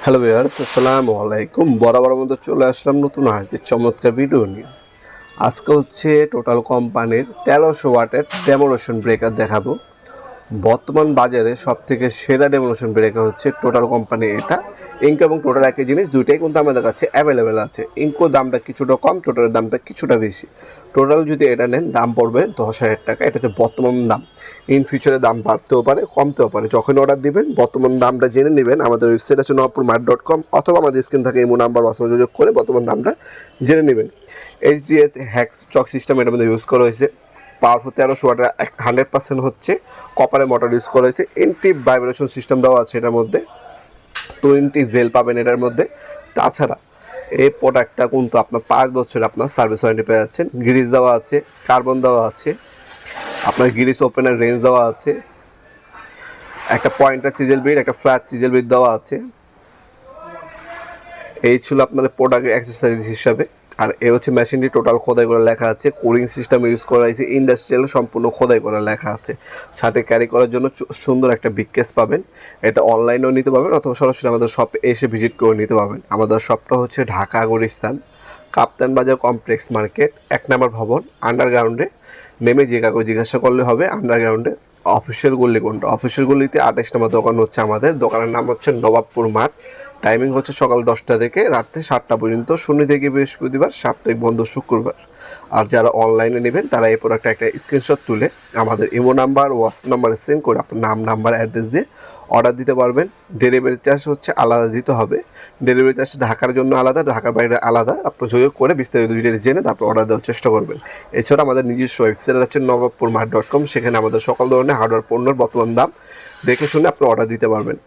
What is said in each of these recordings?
Hello viewers, আসসালামু আলাইকুম। বরাবর মতো চলে আসলাম নতুন আরেকটি চমৎকার ভিডিও নিয়ে। আজকে হচ্ছে টোটাল কোম্পানির 1300 ওয়াটের ডেমোলেশন ব্রেকার দেখাবো। বর্তমান বাজারে সবথেকে সেরা ডেমোলেশন ব্রেকার হচ্ছে টোটাল কোম্পানি এটা। ইঙ্কো এবং টোটাল একই জিনিস, দুইটাই কিন্তু আমাদের কাছে অ্যাভেলেবেল আছে। ইঙ্কো দামটা কিছুটা কম, টোটালের দামটা কিছুটা বেশি। টোটাল যদি এটা নেন দাম পড়বে 10,000 টাকা। এটা হচ্ছে বর্তমান দাম। ইন ফিউচারে দাম বাড়তেও পারে, কমতেও পারে। যখন অর্ডার দিবেন বর্তমান দামটা জেনে নেবেন। আমাদের ওয়েবসাইট আছে নবপুরমার্ট.com, অথবা আমাদের স্ক্রিন থেকে ইমো নাম্বার বা যোগাযোগ করে বর্তমান দামটা জেনে নেবেন। HGS হ্যাক্স স্টক সিস্টেম এটার মধ্যে ইউজ করা হয়েছে। পাওয়ারফুল 1300 ওয়াটের 100% হচ্ছে কপারের মোটর ইউজ করা হয়েছে। এন্টি ভাইব্রেশন সিস্টেম দেওয়া আছে এটার মধ্যে। 20 জেল পাবেন এটার মধ্যে। তাছাড়া এই প্রোডাক্টটা কিন্তু আপনার 5 বছর আপনার সার্ভিস ওয়ারেন্টি পেয়ে যাচ্ছেন। গ্রিজ দেওয়া আছে, কার্বন দেওয়া আছে, আপনার গ্রিজ ওপেনের রেঞ্জ দেওয়া আছে, একটা পয়েন্টার চিজেল বিট, একটা ফ্ল্যাট চিজেল বিট দেওয়া আছে। এই ছিল আপনাদের প্রোডাক্টের এক্সারসাইজ হিসাবে। আর এ হচ্ছে মেশিনটি টোটাল খোদাই করে লেখা আছে। কুলিং সিস্টেম ইউজ করা হয়েছে, ইন্ডাস্ট্রিয়াল সম্পূর্ণ খোদাই করে লেখা আছে। সাথে ক্যারি করার জন্য সুন্দর একটা বিগ কেস পাবেন। এটা অনলাইনেও নিতে পারবেন অথবা সরাসরি আমাদের শপে এসে ভিজিট করে নিতে পারবেন। আমাদের শপটা হচ্ছে ঢাকা গুলিস্তান, কাপ্তান বাজার কমপ্লেক্স মার্কেট, 1 নম্বর ভবন, আন্ডারগ্রাউন্ডে। নেমে যে কাউকে জিজ্ঞাসা করলে হবে আন্ডারগ্রাউন্ডে। অফিসিয়াল গল্লি কোনটা? অফিসিয়াল গল্লিতে 28 নম্বর দোকান হচ্ছে আমাদের। দোকানের নাম হচ্ছে নবাবপুর মাঠ। টাইমিং হচ্ছে সকাল 10টা থেকে রাত্রে 7টা পর্যন্ত। শনি থেকে বৃহস্পতিবার, সাপ্তাহিক বন্ধ শুক্রবার। আর যারা অনলাইনে নেবেন তারা এই প্রোডাক্টটা একটা স্ক্রিনশট তুলে আমাদের ইমো নাম্বার, হোয়াটসঅ্যাপ নাম্বারে সেন্ড করে আপনার নাম, নাম্বার, অ্যাড্রেস দিয়ে অর্ডার দিতে পারবেন। ডেলিভারি চার্জ হচ্ছে আলাদা দিতে হবে। ডেলিভারি চার্জ ঢাকার জন্য আলাদা, ঢাকার বাইরে আলাদা। আপনি যোগাযোগ করে বিস্তারিত ডিটেলস জেনে তারপর অর্ডার দেওয়ার চেষ্টা করবেন। এছাড়া আমাদের নিজস্ব ওয়েবসাইট আছে নবাবপুরমার্ট.com। সেখানে আমাদের সকল ধরনের হার্ডওয়্যার পণ্যের বর্তমান দাম দেখে শুনে আপনি অর্ডার দিতে পারবেন।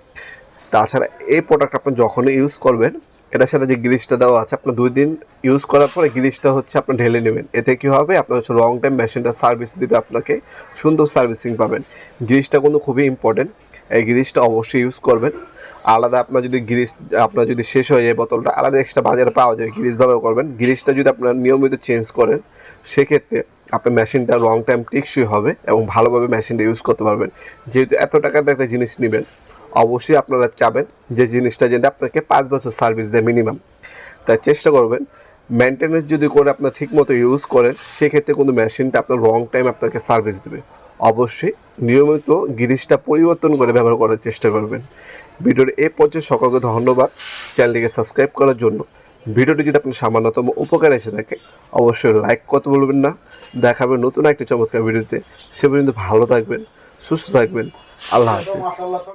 তাছাড়া এই প্রোডাক্ট আপনি যখনই ইউজ করবেন, এটার সাথে যে গ্রিসটা দেওয়া আছে, আপনার 2 দিন ইউজ করার পরে গ্রিসটা হচ্ছে আপনি ঢেলে নেবেন। এতে কী হবে, আপনার হচ্ছে লং টাইম মেশিনটা সার্ভিস দিবে, আপনাকে সুন্দর সার্ভিসিং পাবেন। গ্রিসটা কিন্তু খুবই ইম্পর্টেন্ট। এই গ্রিসটা অবশ্যই ইউজ করবেন। আলাদা আপনার যদি গ্রিস আপনার যদি শেষ হয়ে যায় বোতলটা, আলাদা এক্সট্রা বাজারে পাওয়া যায়, গ্রিস ব্যবহার করবেন। গ্রিসটা যদি আপনার নিয়মিত চেঞ্জ করেন, সেক্ষেত্রে আপনার মেশিনটা লং টাইম টেকসই হবে এবং ভালোভাবে মেশিনটা ইউজ করতে পারবেন। যেহেতু এত টাকার একটা জিনিস নেবেন, অবশ্যই আপনারা চাবেন যে জিনিসটা যেটা আপনাকে 5 বছর সার্ভিস দেয় মিনিমাম। তাই চেষ্টা করবেন মেনটেনেন্স যদি করে আপনার ঠিক মতো ইউজ করেন, সেক্ষেত্রে কিন্তু মেশিনটা আপনার লং টাইম আপনাকে সার্ভিস দেবে। অবশ্যই নিয়মিত গ্রিসটা পরিবর্তন করে ব্যবহার করার চেষ্টা করবেন। ভিডিওর এই পর্যায়ে সকলকে ধন্যবাদ চ্যানেলটিকে সাবস্ক্রাইব করার জন্য। ভিডিওটি যদি আপনার সামান্যতম উপকার এসে থাকে, অবশ্যই লাইক করতে বলবেন না। দেখাবেন নতুন একটি চমৎকার ভিডিওতে। সে পর্যন্ত ভালো থাকবেন, সুস্থ থাকবেন। আল্লাহ হাফিজ।